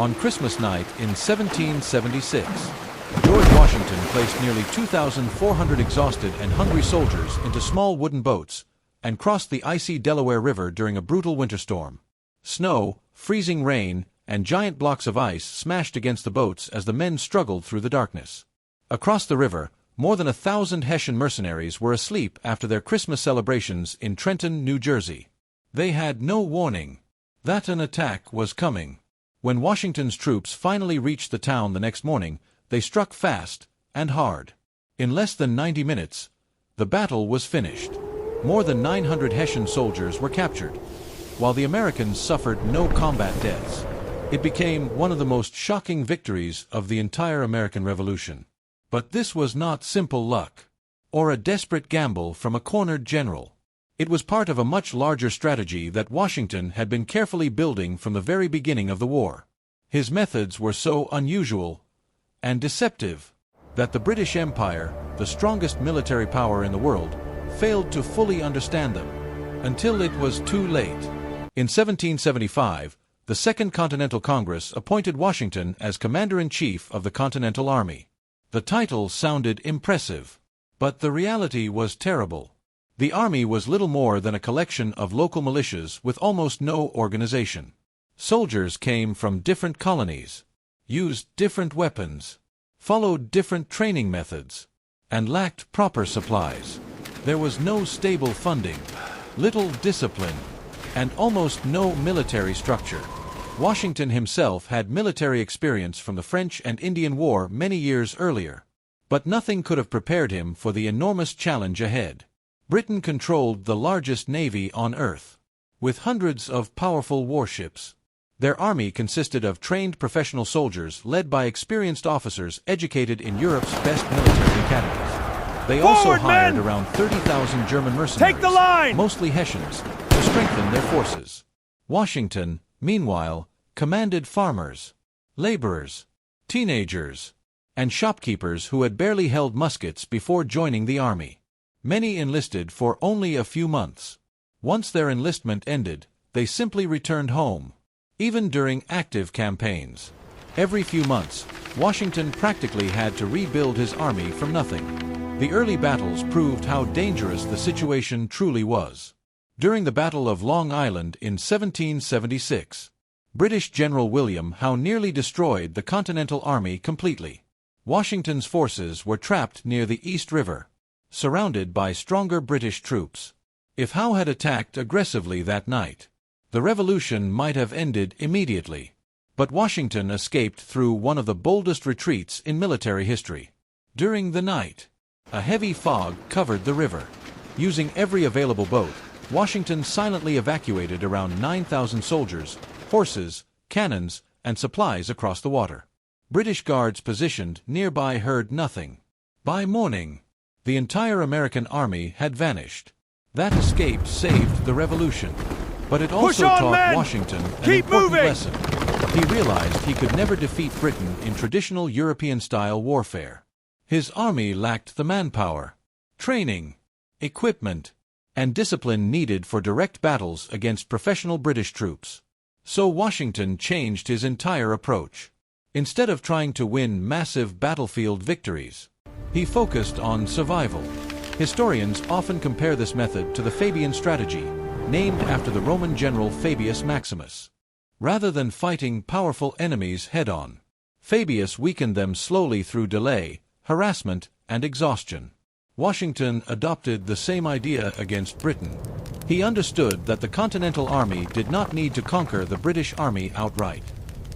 On Christmas night in 1776, George Washington placed nearly 2,400 exhausted and hungry soldiers into small wooden boats and crossed the icy Delaware River during a brutal winter storm. Snow, freezing rain, and giant blocks of ice smashed against the boats as the men struggled through the darkness. Across the river, more than 1,000 Hessian mercenaries were asleep after their Christmas celebrations in Trenton, New Jersey. They had no warning that an attack was coming. When Washington's troops finally reached the town the next morning, they struck fast and hard. In less than 90 minutes, the battle was finished. More than 900 Hessian soldiers were captured, while the Americans suffered no combat deaths. It became one of the most shocking victories of the entire American Revolution. But this was not simple luck, or a desperate gamble from a cornered general. It was part of a much larger strategy that Washington had been carefully building from the very beginning of the war. His methods were so unusual and deceptive that the British Empire, the strongest military power in the world, failed to fully understand them until it was too late. In 1775, the Second Continental Congress appointed Washington as Commander-in-Chief of the Continental Army. The title sounded impressive, but the reality was terrible. The army was little more than a collection of local militias with almost no organization. Soldiers came from different colonies, used different weapons, followed different training methods, and lacked proper supplies. There was no stable funding, little discipline, and almost no military structure. Washington himself had military experience from the French and Indian War many years earlier, but nothing could have prepared him for the enormous challenge ahead. Britain controlled the largest navy on Earth, with hundreds of powerful warships. Their army consisted of trained professional soldiers led by experienced officers educated in Europe's best military academies. They also hired around 30,000 German mercenaries, mostly Hessians, to strengthen their forces. Washington, meanwhile, commanded farmers, laborers, teenagers, and shopkeepers who had barely held muskets before joining the army. Many enlisted for only a few months. Once their enlistment ended, they simply returned home. Even during active campaigns, every few months, Washington practically had to rebuild his army from nothing. The early battles proved how dangerous the situation truly was. During the Battle of Long Island in 1776, British General William Howe nearly destroyed the Continental Army completely. Washington's forces were trapped near the East River, surrounded by stronger British troops. If Howe had attacked aggressively that night, the revolution might have ended immediately. But Washington escaped through one of the boldest retreats in military history. During the night, a heavy fog covered the river. Using every available boat, Washington silently evacuated around 9,000 soldiers, horses, cannons, and supplies across the water. British guards positioned nearby heard nothing. By morning, the entire American army had vanished. That escape saved the revolution, but it also taught Washington an important lesson. He realized he could never defeat Britain in traditional European-style warfare. His army lacked the manpower, training, equipment, and discipline needed for direct battles against professional British troops. So Washington changed his entire approach. Instead of trying to win massive battlefield victories, he focused on survival. Historians often compare this method to the Fabian strategy, named after the Roman general Fabius Maximus. Rather than fighting powerful enemies head-on, Fabius weakened them slowly through delay, harassment, and exhaustion. Washington adopted the same idea against Britain. He understood that the Continental Army did not need to conquer the British Army outright.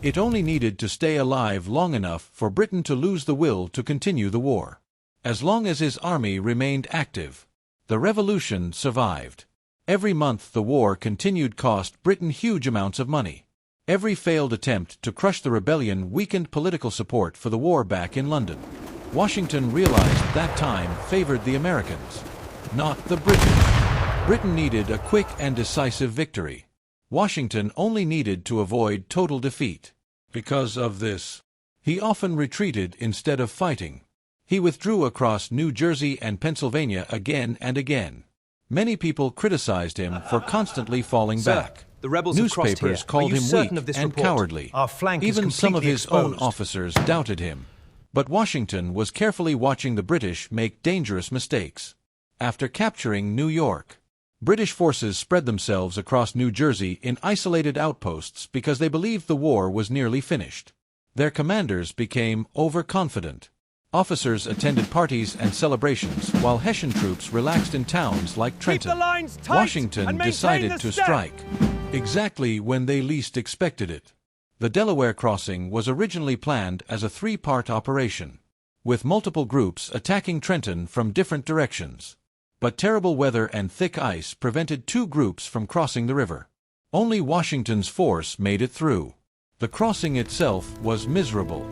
It only needed to stay alive long enough for Britain to lose the will to continue the war. As long as his army remained active, the revolution survived. Every month the war continued cost Britain huge amounts of money. Every failed attempt to crush the rebellion weakened political support for the war back in London. Washington realized that time favored the Americans, not the British. Britain needed a quick and decisive victory. Washington only needed to avoid total defeat. Because of this, he often retreated instead of fighting. He withdrew across New Jersey and Pennsylvania again and again. Many people criticized him for constantly falling back. The rebels have crossed here. Newspapers called him weak and cowardly. Our flank is Even some of completely his own exposed. officers doubted him. But Washington was carefully watching the British make dangerous mistakes. After capturing New York, British forces spread themselves across New Jersey in isolated outposts because they believed the war was nearly finished. Their commanders became overconfident. Officers attended parties and celebrations, while Hessian troops relaxed in towns like Trenton. Keep the lines tight Washington and maintain decided the to step. strike, exactly when they least expected it. The Delaware crossing was originally planned as a three-part operation, with multiple groups attacking Trenton from different directions. But terrible weather and thick ice prevented two groups from crossing the river. Only Washington's force made it through. The crossing itself was miserable.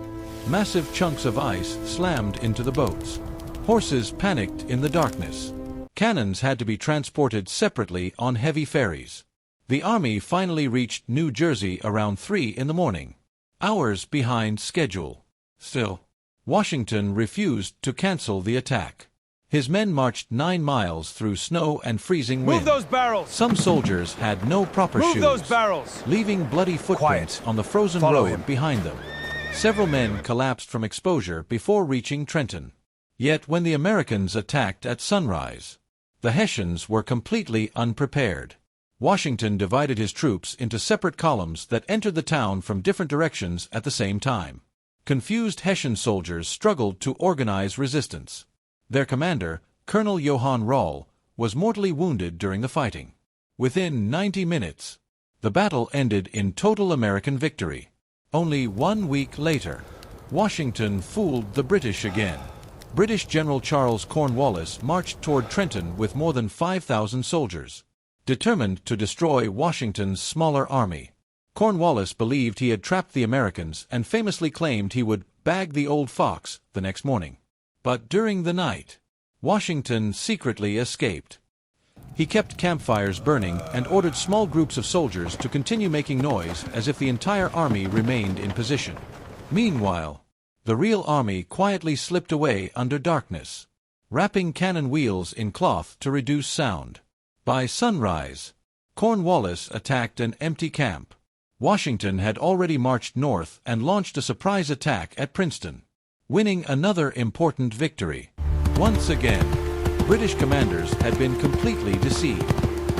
Massive chunks of ice slammed into the boats. Horses panicked in the darkness. Cannons had to be transported separately on heavy ferries. The army finally reached New Jersey around 3 in the morning, hours behind schedule. Still, Washington refused to cancel the attack. His men marched 9 miles through snow and freezing wind. Move those barrels! Some soldiers had no proper Move shoes, those barrels! leaving bloody footprints Quiet. on the frozen Follow road him. behind them. Several men collapsed from exposure before reaching Trenton. Yet when the Americans attacked at sunrise, the Hessians were completely unprepared. Washington divided his troops into separate columns that entered the town from different directions at the same time. Confused Hessian soldiers struggled to organize resistance. Their commander, Colonel Johann Rall, was mortally wounded during the fighting. Within 90 minutes, the battle ended in total American victory. Only 1 week later, Washington fooled the British again. British General Charles Cornwallis marched toward Trenton with more than 5,000 soldiers. Determined to destroy Washington's smaller army, Cornwallis believed he had trapped the Americans and famously claimed he would bag the old fox the next morning. But during the night, Washington secretly escaped. He kept campfires burning and ordered small groups of soldiers to continue making noise as if the entire army remained in position. Meanwhile, the real army quietly slipped away under darkness, wrapping cannon wheels in cloth to reduce sound. By sunrise, Cornwallis attacked an empty camp. Washington had already marched north and launched a surprise attack at Princeton, winning another important victory. Once again, British commanders had been completely deceived.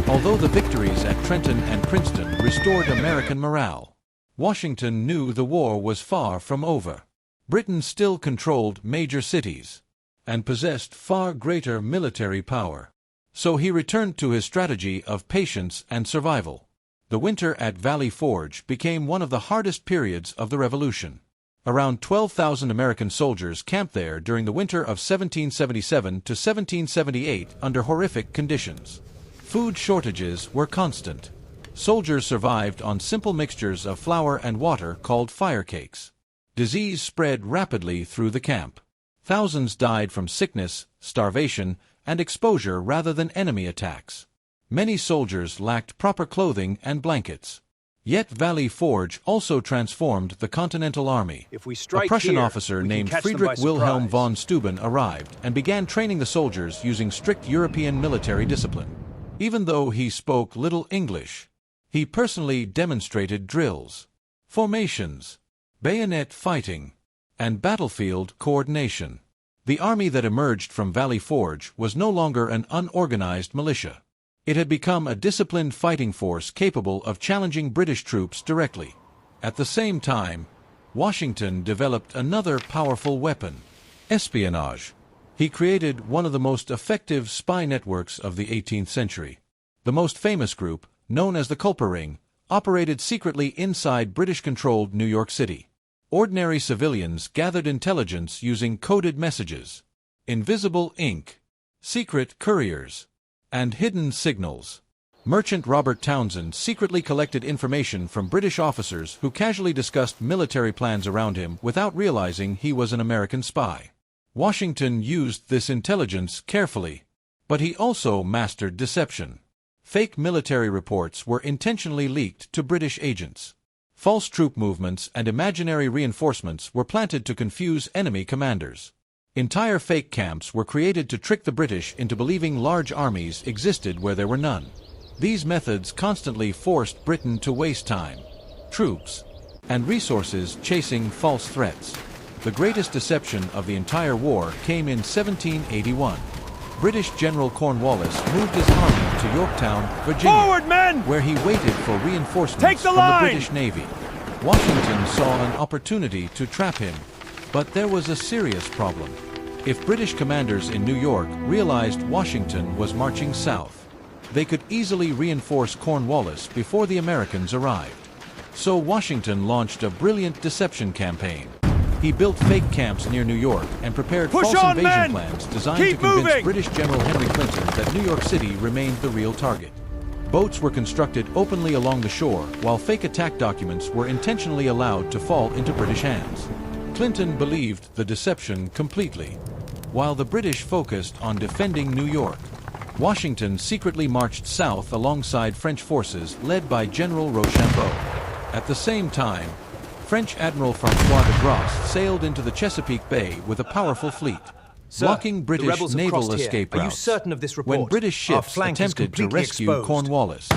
Although the victories at Trenton and Princeton restored American morale, Washington knew the war was far from over. Britain still controlled major cities and possessed far greater military power. So he returned to his strategy of patience and survival. The winter at Valley Forge became one of the hardest periods of the Revolution. Around 12,000 American soldiers camped there during the winter of 1777 to 1778 under horrific conditions. Food shortages were constant. Soldiers survived on simple mixtures of flour and water called fire cakes. Disease spread rapidly through the camp. Thousands died from sickness, starvation, and exposure rather than enemy attacks. Many soldiers lacked proper clothing and blankets. Yet Valley Forge also transformed the Continental Army. If we strike A Prussian here, officer we can named catch them Friedrich by Wilhelm surprise. von Steuben arrived and began training the soldiers using strict European military discipline. Even though he spoke little English, he personally demonstrated drills, formations, bayonet fighting, and battlefield coordination. The army that emerged from Valley Forge was no longer an unorganized militia. It had become a disciplined fighting force capable of challenging British troops directly. At the same time, Washington developed another powerful weapon: espionage. He created one of the most effective spy networks of the 18th century. The most famous group, known as the Culper Ring, operated secretly inside British-controlled New York City. Ordinary civilians gathered intelligence using coded messages, invisible ink, secret couriers, and hidden signals. Merchant Robert Townsend secretly collected information from British officers who casually discussed military plans around him without realizing he was an American spy. Washington used this intelligence carefully, but he also mastered deception. Fake military reports were intentionally leaked to British agents. False troop movements and imaginary reinforcements were planted to confuse enemy commanders. Entire fake camps were created to trick the British into believing large armies existed where there were none. These methods constantly forced Britain to waste time, troops, and resources chasing false threats. The greatest deception of the entire war came in 1781. British General Cornwallis moved his army to Yorktown, Virginia, Forward, men! where he waited for reinforcements Take the from line! the British Navy. Washington saw an opportunity to trap him, but there was a serious problem. If British commanders in New York realized Washington was marching south, they could easily reinforce Cornwallis before the Americans arrived. So Washington launched a brilliant deception campaign. He built fake camps near New York and prepared false invasion plans designed to convince British General Henry Clinton that New York City remained the real target. Boats were constructed openly along the shore, while fake attack documents were intentionally allowed to fall into British hands. Clinton believed the deception completely. While the British focused on defending New York, Washington secretly marched south alongside French forces led by General Rochambeau. At the same time, French Admiral François de Grasse sailed into the Chesapeake Bay with a powerful fleet, blocking British naval escape routes. Are you certain of this report? When British ships attempted to rescue Cornwallis,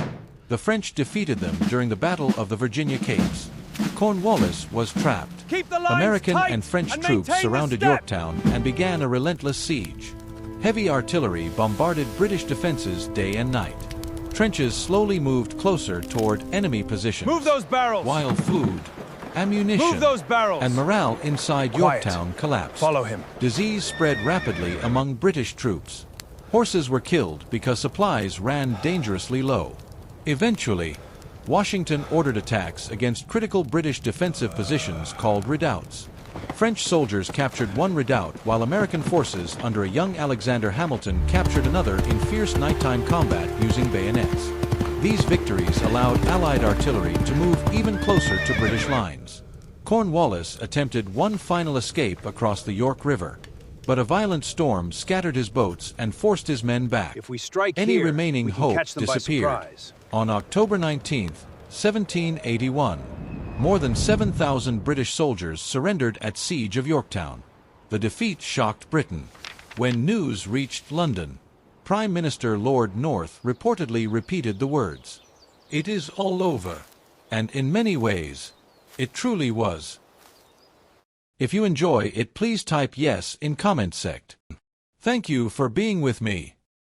the French defeated them during the Battle of the Virginia Capes. Cornwallis was trapped. American and French troops surrounded Yorktown and began a relentless siege. Heavy artillery bombarded British defenses day and night. Trenches slowly moved closer toward enemy positions. Move those barrels! While food, ammunition, and morale inside Yorktown collapsed. Follow him. Disease spread rapidly among British troops. Horses were killed because supplies ran dangerously low. Eventually, Washington ordered attacks against critical British defensive positions called redoubts. French soldiers captured one redoubt, while American forces under a young Alexander Hamilton captured another in fierce nighttime combat using bayonets. These victories allowed Allied artillery to move even closer to British lines. Cornwallis attempted one final escape across the York River, but a violent storm scattered his boats and forced his men back. If we strike Any here, remaining we can hope catch them by disappeared. surprise. On October 19, 1781, more than 7,000 British soldiers surrendered at Siege of Yorktown. The defeat shocked Britain. When news reached London, Prime Minister Lord North reportedly repeated the words, "It is all over." And in many ways, it truly was. If you enjoy it, please type yes in comment section. Thank you for being with me.